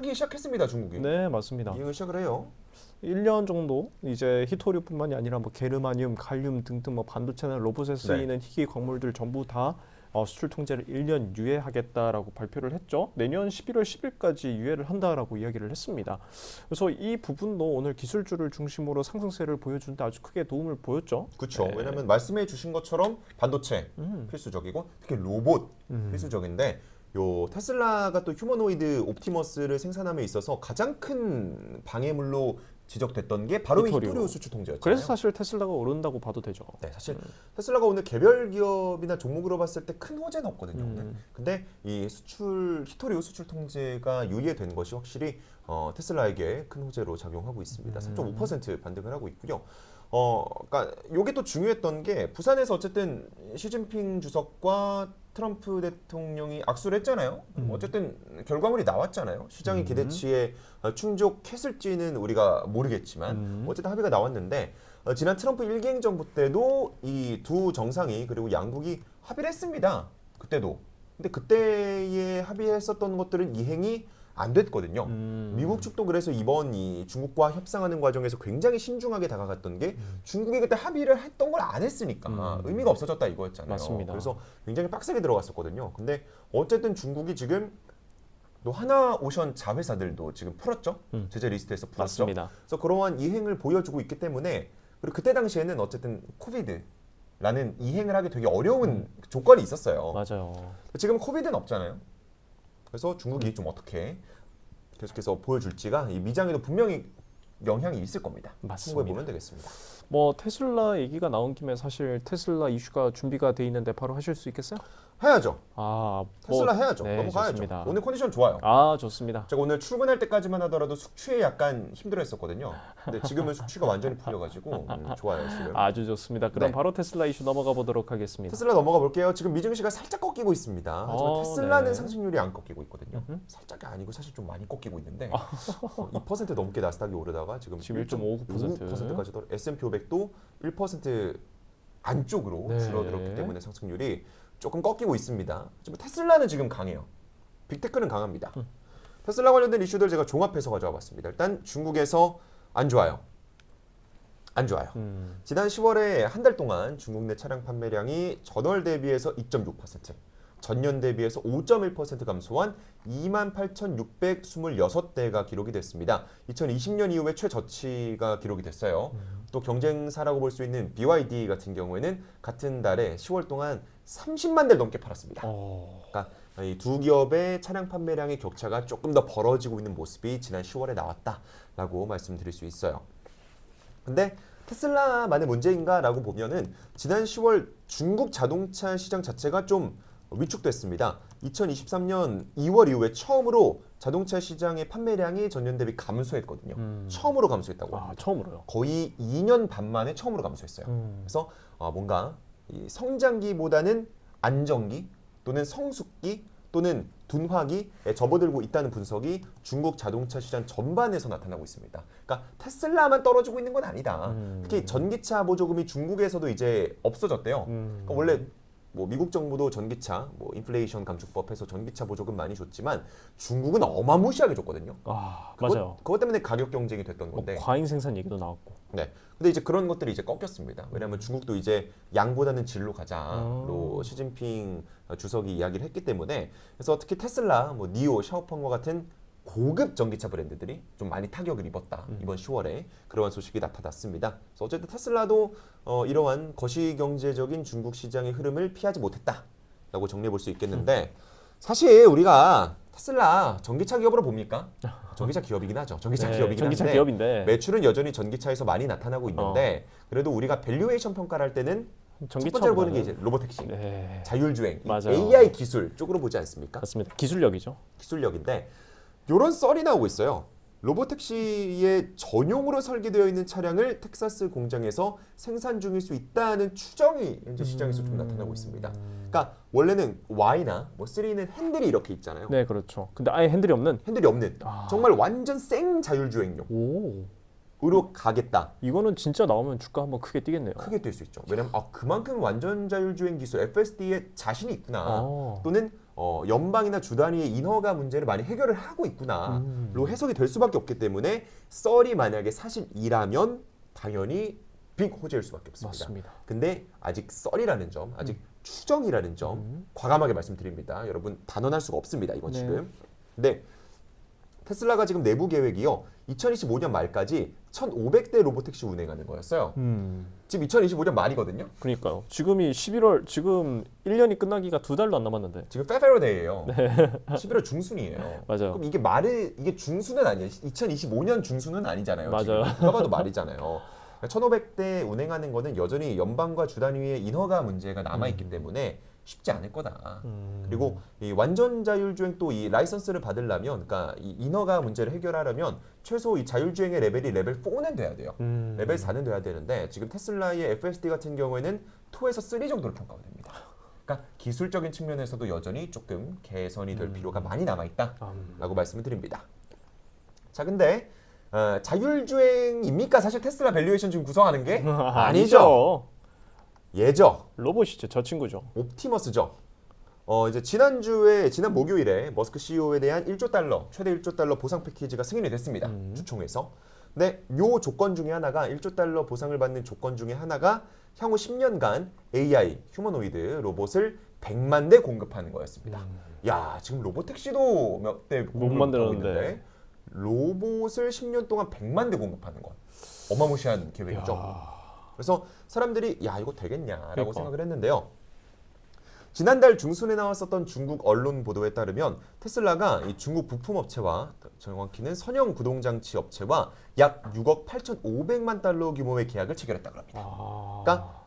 하기 시작했습니다. 중국이. 네, 맞습니다. 이행을 시작을 해요. 1년 정도 이제 히토류뿐만이 아니라 뭐 게르마늄, 갈륨 등등 뭐 반도체나 로봇에 쓰이는 희귀 광물들 전부 다 수출 통제를 1년 유예하겠다라고 발표를 했죠. 내년 11월 10일까지 유예를 한다라고 이야기를 했습니다. 그래서 이 부분도 오늘 기술주를 중심으로 상승세를 보여주는데 아주 크게 도움을 보였죠. 그렇죠. 네. 왜냐하면 말씀해 주신 것처럼 반도체 필수적이고 특히 로봇 필수적인데 요 테슬라가 또 휴머노이드 옵티머스를 생산함에 있어서 가장 큰 방해물로 지적됐던 게 바로 히토류. 히토류 수출 통제였잖아요. 그래서 사실 테슬라가 오른다고 봐도 되죠. 네, 사실 테슬라가 오늘 개별 기업이나 종목으로 봤을 때 큰 호재는 없거든요. 오늘. 근데 이 히토류 수출 통제가 유예된 것이 확실히 테슬라에게 큰 호재로 작용하고 있습니다. 3.5% 반등을 하고 있고요. 그러니까 이게 또 중요했던 게 부산에서 어쨌든 시진핑 주석과 트럼프 대통령이 악수를 했잖아요. 어쨌든 결과물이 나왔잖아요. 시장의 기대치에 충족했을지는 우리가 모르겠지만 어쨌든 합의가 나왔는데 지난 트럼프 일기행정부 때도 이 두 정상이 그리고 양국이 합의를 했습니다. 그때도. 근데 그때에 합의했었던 것들은 이행이 안 됐거든요. 미국 측도 그래서 이번 이 중국과 협상하는 과정에서 굉장히 신중하게 다가갔던 게 중국이 그때 합의를 했던 걸 안 했으니까 의미가 없어졌다 이거였잖아요. 맞습니다. 그래서 굉장히 빡세게 들어갔었거든요. 근데 어쨌든 중국이 지금 또 하나오션 자회사들도 지금 풀었죠. 제재 리스트에서 풀었죠. 맞습니다. 그래서 그러한 이행을 보여주고 있기 때문에 그리고 그때 당시에는 어쨌든 코비드라는 이행을 하기 되게 어려운 조건이 있었어요. 맞아요. 지금 코비드는 없잖아요. 그래서 중국이 좀 어떻게 계속해서 보여줄지가 이 미장에도 분명히 영향이 있을 겁니다. 맞습니다. 참고해 보면 되겠습니다. 뭐 테슬라 얘기가 나온 김에 사실 테슬라 이슈가 준비가 돼 있는데 바로 하실 수 있겠어요? 해야죠. 뭐, 테슬라 해야죠. 네, 넘어가야죠. 좋습니다. 오늘 컨디션 좋아요. 좋습니다. 제가 오늘 출근할 때까지만 하더라도 숙취에 약간 힘들어했었거든요. 근데 지금은 숙취가 완전히 풀려가지고 좋아요 지금. 아주 좋습니다. 그럼 네. 바로 테슬라 이슈 넘어가 보도록 하겠습니다. 테슬라 넘어가 볼게요. 지금 미증시가 살짝 꺾이고 있습니다. 하지만 테슬라는 네. 상승률이 안 꺾이고 있거든요. 살짝이 아니고 사실 좀 많이 꺾이고 있는데 2% 넘게 나스닥이 오르다가 지금 1.59%. 까지 S&P 500도 1% 안쪽으로 네. 줄어들었기 때문에 상승률이 조금 꺾이고 있습니다. 하지만 테슬라는 지금 강해요. 빅테크는 강합니다. 테슬라 관련된 이슈들 제가 종합해서 가져와 봤습니다. 일단 중국에서 안 좋아요. 안 좋아요. 지난 10월에 한 달 동안 중국 내 차량 판매량이 전월 대비해서 2.6%, 전년 대비해서 5.1% 감소한 28,626대가 기록이 됐습니다. 2020년 이후에 최저치가 기록이 됐어요. 또 경쟁사라고 볼 수 있는 BYD 같은 경우에는 같은 달에 10월 동안 30만 대를 넘게 팔았습니다. 그러니까 이 두 기업의 차량 판매량의 격차가 조금 더 벌어지고 있는 모습이 지난 10월에 나왔다라고 말씀드릴 수 있어요. 근데 테슬라만의 문제인가라고 보면은 지난 10월 중국 자동차 시장 자체가 좀 위축됐습니다. 2023년 2월 이후에 처음으로 자동차 시장의 판매량이 전년 대비 감소했거든요. 처음으로 감소했다고 합니다. 처음으로요? 거의 2년 반 만에 처음으로 감소했어요. 그래서 뭔가 이 성장기보다는 안정기 또는 성숙기 또는 둔화기에 접어들고 있다는 분석이 중국 자동차 시장 전반에서 나타나고 있습니다. 그러니까 테슬라만 떨어지고 있는 건 아니다. 특히 전기차 보조금이 중국에서도 이제 없어졌대요. 그러니까 원래 뭐 미국 정부도 전기차, 뭐 인플레이션 감축법 해서 전기차 보조금 많이 줬지만 중국은 어마무시하게 줬거든요. 맞아요. 그것 때문에 가격 경쟁이 됐던 건데. 과잉 생산 얘기도 나왔고. 네. 근데 이제 그런 것들이 이제 꺾였습니다. 왜냐하면 중국도 이제 양보다는 질로 가자로 시진핑 주석이 이야기를 했기 때문에 그래서 특히 테슬라, 뭐 니오, 샤오펑과 같은 고급 전기차 브랜드들이 좀 많이 타격을 입었다. 이번 10월에 그러한 소식이 나타났습니다. 그래서 어쨌든 테슬라도 이러한 거시경제적인 중국 시장의 흐름을 피하지 못했다라고 정리해 볼 수 있겠는데 사실 우리가 테슬라 전기차 기업으로 봅니까? 전기차 기업이긴 하죠. 전기차 기업이긴 전기차 한데 기업인데 매출은 여전히 전기차에서 많이 나타나고 있는데 그래도 우리가 밸류에이션 평가를 할 때는 첫 번째로 보는 게 이제 로보택시, 자율주행, AI 기술 쪽으로 보지 않습니까? 맞습니다. 기술력이죠. 기술력인데 이런 썰이 나오고 있어요. 로보택시의 전용으로 설계되어 있는 차량을 텍사스 공장에서 생산 중일 수 있다는 추정이 현재 시장에서 좀 나타나고 있습니다. 그러니까 원래는 Y나 뭐 3는 핸들이 이렇게 있잖아요. 네, 그렇죠. 근데 아예 핸들이 없는? 핸들이 없는 정말 완전 생 자율주행용. 으로 가겠다. 이거는 진짜 나오면 주가 한번 크게 뛰겠네요. 크게 뛸 수 있죠. 왜냐면 그만큼 완전 자율주행 기술 FSD에 자신이 있구나. 또는 연방이나 주 단위의 인허가 문제를 많이 해결을 하고 있구나로 해석이 될 수밖에 없기 때문에 썰이 만약에 사실이라면 당연히 빅 호재일 수밖에 없습니다. 맞습니다. 근데 아직 썰이라는 점, 아직 추정이라는 점 과감하게 말씀드립니다. 여러분 단언할 수가 없습니다. 이건 네. 지금. 근데 테슬라가 지금 내부 계획이요. 2025년 말까지 1,500대 로보택시 운행하는 거였어요. 지금 2025년 말이거든요. 그러니까요. 지금이 11월 지금 1년이 끝나기가 2달도 안 남았는데. 지금 페페로데이예요. 11월 중순이에요. 맞아요. 그럼 이게 중순은 아니에요. 2025년 중순은 아니잖아요. 맞아요. 지금. 누가 봐도 말이잖아요. 1,500대 운행하는 거는 여전히 연방과 주 단위의 인허가 문제가 남아 있기 때문에 쉽지 않을 거다. 그리고 이 완전 자율주행 또 이 라이선스를 받으려면, 그러니까 이 인허가 문제를 해결하려면 최소 이 자율주행의 레벨이 레벨 4는 돼야 돼요. 레벨 4는 돼야 되는데 지금 테슬라의 FSD 같은 경우에는 2에서 3 정도로 평가가 됩니다. 그러니까 기술적인 측면에서도 여전히 조금 개선이 될 필요가 많이 남아 있다라고 말씀을 드립니다. 자, 근데 자율주행입니까? 사실 테슬라 밸류에이션 지금 구성하는 게 아니죠. 예죠. 로봇이죠. 저 친구죠. 옵티머스죠. 이제 지난 목요일에 머스크 CEO에 대한 1조 달러, 최대 1조 달러 보상 패키지가 승인이 됐습니다. 주총에서. 근데 요 조건 중에 하나가 1조 달러 보상을 받는 조건 중에 하나가 향후 10년간 AI, 휴머노이드 로봇을 100만 대 공급하는 거였습니다. 야, 지금 로봇택시도 몇 대 못 만들었는데 로봇을 10년 동안 100만 대 공급하는 건 어마무시한 계획이죠. 야. 그래서 사람들이 야 이거 되겠냐라고 그러니까. 생각을 했는데요. 지난달 중순에 나왔었던 중국 언론 보도에 따르면 테슬라가 이 중국 부품 업체와 정확히는 선형 구동 장치 업체와 약 6억 8,500만 달러 규모의 계약을 체결했다고 합니다. 그러니까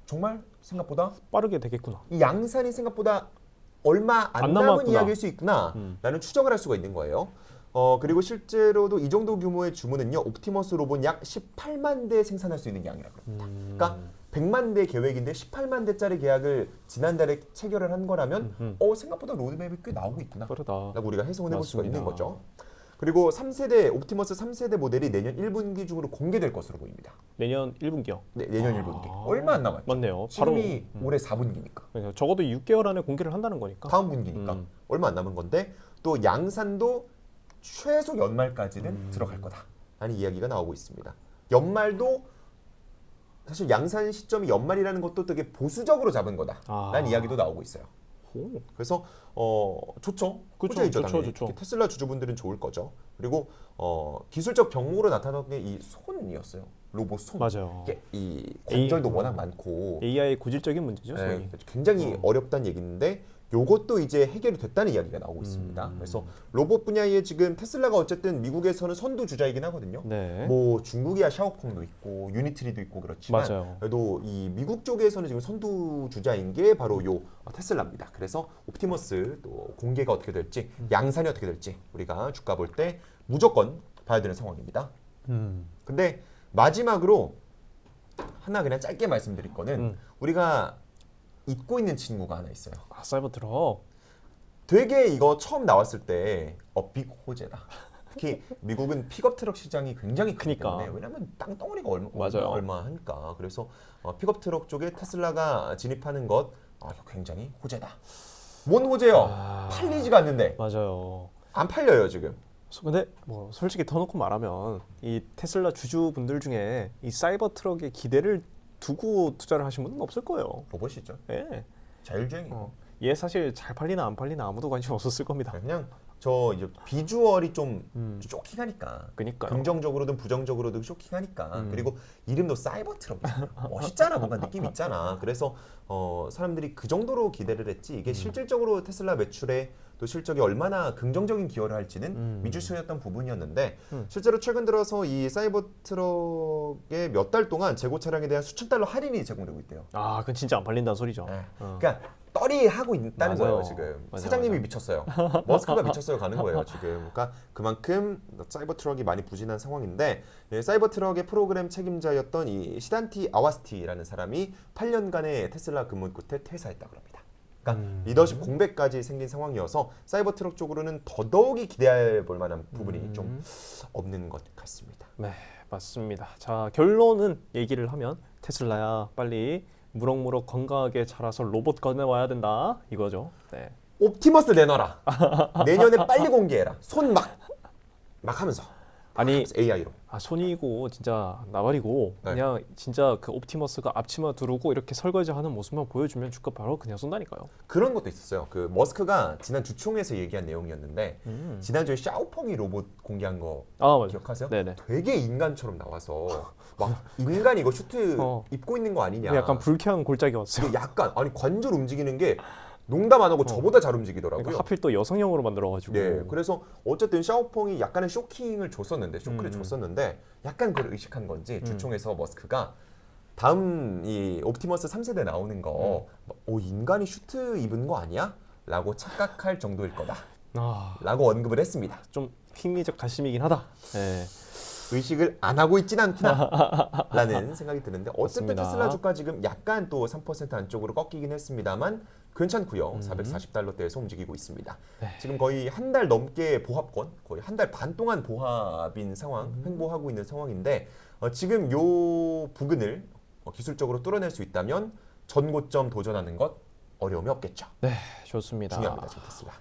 정말 생각보다 빠르게 되겠구나. 이 양산이 생각보다 얼마 안 안 남은 남았구나. 이야기일 수 있구나라는 추정을 할 수가 있는 거예요. 그리고 실제로도 이 정도 규모의 주문은요, 옵티머스 로봇 약 18만 대 생산할 수 있는 양이라고 합니다. 그러니까 100만 대 계획인데 18만 대짜리 계약을 지난달에 체결을 한 거라면 생각보다 로드맵이 꽤 나오고 있구나 빠르다. 라고 우리가 해석을 해볼 수가 있는 맞습니다. 거죠. 그리고 3세대 옵티머스 3세대 모델이 내년 1분기 중으로 공개될 것으로 보입니다. 내년 1분기요. 네, 내년 1분기. 얼마 안 남았죠. 맞네요. 지금이 올해 4분기니까. 그러니까 적어도 6개월 안에 공개를 한다는 거니까. 다음 분기니까 얼마 안 남은 건데 또 양산도 최소 연말까지는 들어갈 거다라는 이야기가 나오고 있습니다. 연말도 사실 양산 시점이 연말이라는 것도 되게 보수적으로 잡은 거다라는 이야기도 나오고 있어요. 오. 그래서 좋죠. 그쵸, 호재이죠, 좋죠, 당연히. 좋죠. 특히 테슬라 주주분들은 좋을 거죠. 그리고 기술적 병목으로 나타난 게 이 손이었어요. 로봇 손. 맞아요. 이게 이 관절도 워낙 많고 AI의 고질적인 문제죠. 네, 손이. 굉장히 어렵다는 얘기인데 요것도 이제 해결이 됐다는 이야기가 나오고 있습니다. 그래서 로봇 분야에 지금 테슬라가 어쨌든 미국에서는 선두주자이긴 하거든요. 네. 뭐 중국이야 샤오펑도 있고 유니트리도 있고 그렇지만 맞아요. 그래도 이 미국 쪽에서는 지금 선두주자인 게 바로 요 테슬라입니다. 그래서 옵티머스 또 공개가 어떻게 될지 양산이 어떻게 될지 우리가 주가 볼 때 무조건 봐야 되는 상황입니다. 근데 마지막으로 하나 그냥 짧게 말씀드릴 거는 우리가 잊고 있는 친구가 하나 있어요. 사이버 트럭. 되게 이거 처음 나왔을 때 빅 호재다. 특히 미국은 픽업 트럭 시장이 굉장히 크기 그러니까. 때문에 왜냐하면 땅덩어리가 맞아요. 얼마 하니까. 그래서 픽업 트럭 쪽에 테슬라가 진입하는 것 굉장히 호재다. 뭔 호재요? 팔리지가 않는데 맞아요. 안 팔려요 지금. 근데 뭐 솔직히 터놓고 말하면 이 테슬라 주주분들 중에 이 사이버 트럭에 기대를 두고 투자를 하신 분은 없을 거예요. 로봇이죠. 예. 자율주행이고. 얘 사실 잘 팔리나 안 팔리나 아무도 관심 없었을 겁니다. 그냥 저 이제 비주얼이 좀 쇼킹하니까. 그러니까요. 긍정적으로든 부정적으로든 쇼킹하니까. 그리고 이름도 사이버 트럭이잖아. 멋있잖아. 뭔가 느낌 있잖아. 그래서 사람들이 그 정도로 기대를 했지 이게 실질적으로 테슬라 매출에 또 실적이 얼마나 긍정적인 기여를 할지는 미지수였던 부분이었는데 실제로 최근 들어서 이 사이버 트럭에 몇 달 동안 재고 차량에 대한 수천 달러 할인이 제공되고 있대요. 아, 그건 진짜 안 팔린다는 소리죠. 네. 그러니까 떨이하고 있다는 맞아요. 거예요 지금. 맞아, 사장님이 맞아. 미쳤어요. 머스크가 미쳤어요 가는 거예요 지금. 그러니까 그만큼 사이버 트럭이 많이 부진한 상황인데 사이버 트럭의 프로그램 책임자였던 이 시단티 아와스티라는 사람이 8년간의 테슬라 근무 끝에 퇴사했다고 합니다. 그러니까 리더십 공백까지 생긴 상황이어서 사이버 트럭 쪽으로는 더더욱이 기대해 볼 만한 부분이 좀 없는 것 같습니다. 네, 맞습니다. 자, 결론은 얘기를 하면 테슬라야 빨리 무럭무럭 건강하게 자라서 로봇 꺼내와야 된다 이거죠. 네. 옵티머스 내놔라. 내년에 빨리 공개해라. 손 막 하면서. 아니 AI로. 손이고 진짜 나발이고 네. 그냥 진짜 그 옵티머스가 앞치마 두르고 이렇게 설거지하는 모습만 보여주면 주가 바로 그냥 쏜다니까요. 그런 것도 있었어요. 그 머스크가 지난 주총에서 얘기한 내용이었는데 지난주에 샤오펑이 로봇 공개한 거 맞아요. 기억하세요? 네네. 되게 인간처럼 나와서 막 인간 이거 슈트 입고 있는 거 아니냐. 약간 불쾌한 골짜기 왔어요. 약간 아니 관절 움직이는 게 농담 안 하고 저보다 잘 움직이더라고요. 그러니까 하필 또 여성형으로 만들어가지고. 네, 그래서 어쨌든 샤오펑이 약간의 쇼킹을 줬었는데 쇼크를 줬었는데 약간 그걸 의식한 건지 주총에서 머스크가 다음 이 옵티머스 3세대 나오는 거 인간이 슈트 입은 거 아니야? 라고 착각할 정도일 거다. 라고 언급을 했습니다. 좀 핑미적 가심이긴 하다. 네. 의식을 안 하고 있진 않구나 라는 생각이 드는데 어쨌든 맞습니다. 테슬라 주가 지금 약간 또 3% 안쪽으로 꺾이긴 했습니다만 괜찮고요. 440달러대에서 움직이고 있습니다. 네. 지금 거의 한 달 넘게 보합권, 거의 한 달 반 동안 보합인 상황, 횡보하고 있는 상황인데 지금 요 부근을 기술적으로 뚫어낼 수 있다면 전고점 도전하는 것 어려움이 없겠죠. 네, 좋습니다. 중요합니다. 지금 테슬라.